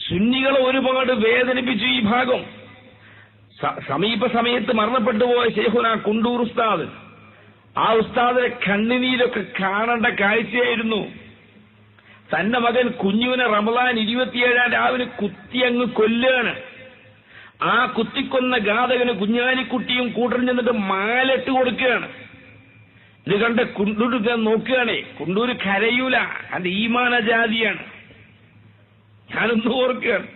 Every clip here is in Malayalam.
സുന്നികളെ ഒരുപാട് വേദനിപ്പിച്ചു ഈ ഭാഗം. സമീപ സമയത്ത് മരണപ്പെട്ടു പോയ ശൈഖുന കുണ്ടൂർ ഉസ്താദ്, ആ ഉസ്താദിന്റെ കണ്ണുനീരൊക്കെ കാണേണ്ട കാഴ്ചയായിരുന്നു. തന്റെ മകൻ കുഞ്ഞുവിനെ റമദാൻ 27 രാവിലെ കുത്തി അങ്ങ് കൊല്ലുകയാണ്. ആ കുത്തിക്കൊന്ന ഘാതകന് കുഞ്ഞാലിക്കുട്ടിയും കൂട്ടൻ ചെന്നിട്ട് മാലിട്ട് കൊടുക്കുകയാണ്. ഇത് കണ്ട് കുണ്ടൂർ നോക്കുകയാണേ. കുണ്ടൂര് കരയൂല, അത് ഈമാന ജാതിയാണ്. ഞാനൊന്ന് ഓർക്കുകയാണ്,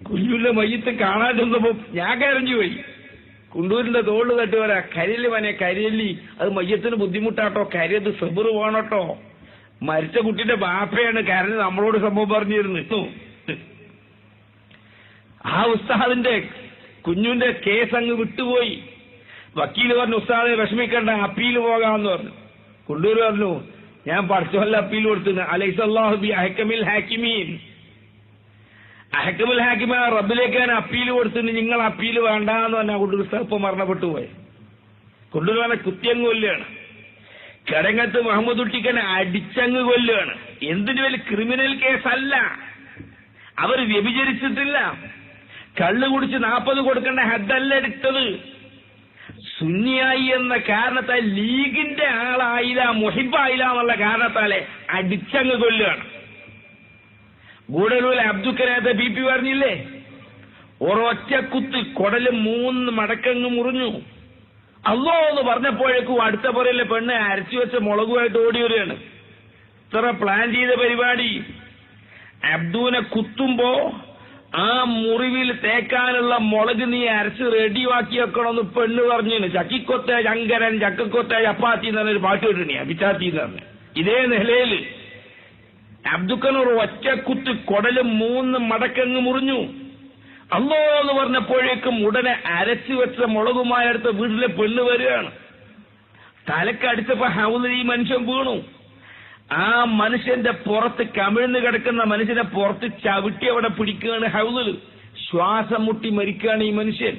കുഞ്ഞുവിന്റെ മയ്യത്ത് കാണാൻ ചെന്നപ്പോ ഞാൻ കരഞ്ഞു പോയി. കുണ്ടൂരിന്റെ തോള് തട്ടി വരാ, കരിയല് മനെ കരിയല്ലി, അത് മയ്യത്തിന് ബുദ്ധിമുട്ടാട്ടോ, കരിയത് സെബറ് പോകണട്ടോ. മരിച്ച കുട്ടിയുടെ ബാപ്പയാണ് കരഞ്ഞ് നമ്മളോട് സംഭവം പറഞ്ഞിരുന്നു. ആ ഉസ്താദിന്റെ കുഞ്ഞുവിന്റെ കേസ് അങ്ങ് വിട്ടുപോയി. വക്കീല് പറഞ്ഞു, ഉസ്താദെ വിഷമിക്കണ്ട, അപ്പീൽ പോകാമെന്ന് പറഞ്ഞു. കുണ്ടൂർ പറഞ്ഞു, ഞാൻ പഠിച്ചവല്ല അപ്പീൽ കൊടുത്തു. അലൈസല്ലാഹു ബി അഹ്കമിൽ ഹാക്കിമീൻ, അഹ്കമുൽ ഹാക്കിമ റബ്ബിലേക്കാണ് അപ്പീൽ കൊടുത്തിട്ട് നിങ്ങൾ അപ്പീൽ വേണ്ടെന്ന് പറഞ്ഞാൽ കുണ്ടൂർ ഉസ്താദ് ഇപ്പൊ മരണപ്പെട്ടു പോയി. കുണ്ടൂർ പറഞ്ഞ കുത്തിയങ്ങ് കൊല്ലുകയാണ്. കടങ്ങത്ത് മുഹമ്മദ് കുട്ടിക്കനെ അടിച്ചങ്ങ് കൊല്ലുകയാണ്. എന്തിനു വലിയ ക്രിമിനൽ കേസല്ല, അവർ വ്യഭിചരിച്ചിട്ടില്ല. കള്ളു കുടിച്ച് 40 കൊടുക്കേണ്ട ഹദ്ദല്ല എടുത്തത്. സുന്നിയായി എന്ന കാരണത്താൽ ലീഗിന്റെ ആളായില്ല, മുഹിബായില്ല എന്നുള്ള കാരണത്താലെ അടിച്ചങ്ങ് കൊല്ലുകയാണ്. ഗൂഡലൂർ അബ്ദുക്കനാഥ BP പറഞ്ഞില്ലേ, ഒരൊറ്റ കുത്ത് കൊടല് 3 മടക്കങ്ങ് മുറിഞ്ഞു. അല്ലോ എന്ന് പറഞ്ഞപ്പോഴേക്കും അടുത്ത പുറയിലെ പെണ്ണ് അരച്ചു വെച്ച മുളകുമായിട്ട് ഓടി വരികയാണ്. ഇത്ര പ്ലാൻ ചെയ്ത പരിപാടി. അബ്ദുവിനെ കുത്തുമ്പോ ആ മുറിവിൽ തേക്കാനുള്ള മുളക് നീ അരച്ച് റെഡിയാക്കി വെക്കണമെന്ന് പെണ്ണ് പറഞ്ഞു. ചക്കിക്കൊത്ത ചങ്കരൻ ചക്കക്കൊത്ത ചപ്പാത്തി എന്ന് പറഞ്ഞൊരു പാട്ട് കിട്ടണേ, അഭിച്ചാത്തി എന്ന് പറഞ്ഞു. ഇതേ നിലയില് അബ്ദുക്കനൂർ ഒറ്റ കുത്ത് കൊടല് 3 മടക്കങ്ങ് മുറിഞ്ഞു. അല്ലോ എന്ന് പറഞ്ഞപ്പോഴേക്കും ഉടനെ അരച്ചു വെച്ച മുളകുമായി അടുത്ത വീട്ടിലെ പെണ്ണ് വരികയാണ്. തലക്കടിച്ചപ്പോ ഹൗദിൽ ഈ മനുഷ്യൻ വീണു. ആ മനുഷ്യന്റെ പുറത്ത് കമിഴ്ന്ന് കിടക്കുന്ന മനുഷ്യനെ പുറത്ത് ചവിട്ടി അവിടെ പിടിക്കുകയാണ് ഹൗദിൽ. ശ്വാസം മുട്ടി മരിക്കുകയാണ് ഈ മനുഷ്യൻ.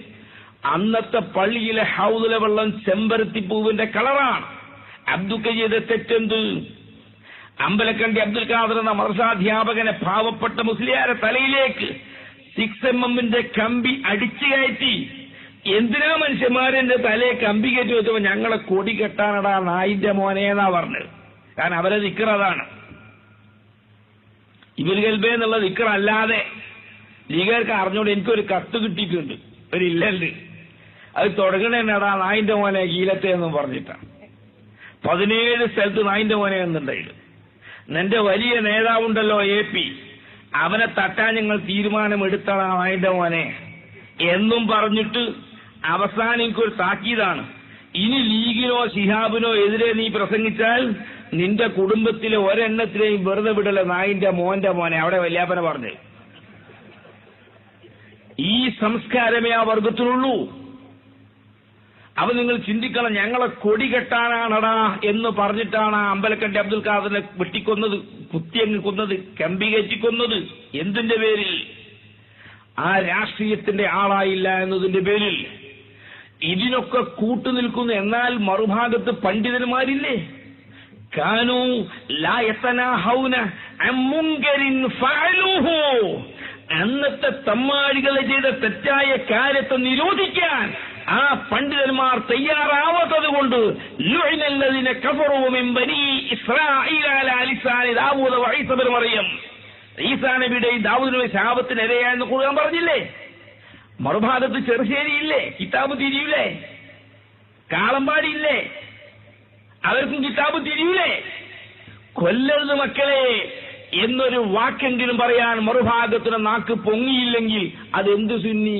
അന്നത്തെ പള്ളിയിലെ ഹൗദിലെ വെള്ളം ചെമ്പരത്തിപ്പൂവിന്റെ കളറാണ്. അബ്ദുക്ക ചെയ്ത തെറ്റെന്ത്? അമ്പലക്കണ്ടി അബ്ദുൽ ഖാദർ എന്ന മദ്രസാധ്യാപകനെ പാവപ്പെട്ട മുസ്ലിയാരെ തലയിലേക്ക് 6mm കമ്പി അടിച്ചു കയറ്റി. എന്തിനാ മനുഷ്യന്മാരെന്റെ തലയെ കമ്പി കയറ്റി വെച്ചപ്പോ ഞങ്ങളെ കൊടി കെട്ടാനടാ നായിന്റെ മോനേന്നാ പറഞ്ഞത്. കാരണം അവരെ ദിക്ർ അതാണ്. ഇവർ കൽബേ എന്നുള്ള ദിക്ർ അല്ലാതെ ലീഗർക്ക് അറിഞ്ഞോണ്ട് എനിക്കൊരു കത്ത് കിട്ടിയിട്ടുണ്ട്, ഒരു ഇല്ലണ്ട്. അത് തുടങ്ങണേടാ നായിന്റെ മോനെ കീലത്തെ എന്നും പറഞ്ഞിട്ടാ. 17 സ്ഥലത്ത് നായിന്റെ മോനെ എന്നുണ്ടായിരുന്നു. എന്റെ വലിയ നേതാവുണ്ടല്ലോ AP, അവനെ തട്ടാൻ ഞങ്ങൾ തീരുമാനമെടുത്തതാണ് നായിന്റെ മോനെ എന്നും പറഞ്ഞിട്ട് അവസാനം എനിക്കൊരു താക്കീതാണ്. ഇനി ലീഗിനോ ശിഹാബിനോ എതിരെ നീ പ്രസംഗിച്ചാൽ നിന്റെ കുടുംബത്തിലെ ഒരെണ്ണത്തിലെയും വെറുതെ വിടല നായിന്റെ മോന്റെ മോനെ. അവിടെ വല്യാപ്പനെ പറഞ്ഞു. ഈ സംസ്കാരമേ ആ വർഗത്തിനുള്ളൂ. അവ നിങ്ങൾ ചിന്തിക്കണം, ഞങ്ങളെ കൊടി കെട്ടാനാണടാ എന്ന് പറഞ്ഞിട്ടാണ് അമ്പലക്കണ്ടി അബ്ദുൽ ഖാദറിനെ വെട്ടിക്കൊന്നത്, കുത്തിയങ്ങ് കൊന്നത്, കമ്പി കയറ്റിക്കൊന്നത്. എന്തിന്റെ പേരിൽ? ആ രാഷ്ട്രീയത്തിന്റെ ആളായില്ല എന്നതിന്റെ പേരിൽ. ഇതിനൊക്കെ കൂട്ടുനിൽക്കുന്നു. എന്നാൽ മറുഭാഗത്ത് പണ്ഡിതന്മാരില്ലേ, കാനൂ ലാ യതനാഹൗന അൻ മുൻകരിൻ ഫഅലൂഹു, അന്നത്തെ തമ്മാടികളെ ചെയ്ത തെറ്റായ കാര്യത്തെ നിരോധിക്കാൻ ആ പണ്ഡിതന്മാർ തയ്യാറാവാത്തത് കൊണ്ട് ലുഇനല്ലദീന കഫറൂ മിൻ ബനീ ഇസ്രാഈല അലാ ലിസാനി ദാവൂദ വഈസ ഇബ്നു മറിയം, ഈസാ നബിയുടെയും ദാവൂദ് നബിയുടെ ശാപത്തിനിരയായെന്ന് ഖുർആൻ പറഞ്ഞില്ലേ? മറുഭാഗത്ത് ചെറുശ്ശേരിയില്ലേ, കിതാബ് തിരിയൂലേ? കാളമ്പാടിയില്ലേ, അവർക്കും കിതാബ് തിരിയൂലേ? കൊല്ലരുത് മക്കളെ എന്നൊരു വാക്കെങ്കിലും പറയാൻ മറുഭാഗത്തിന് നാക്ക് പൊങ്ങിയില്ലെങ്കിൽ അതെന്ത് സുന്നി?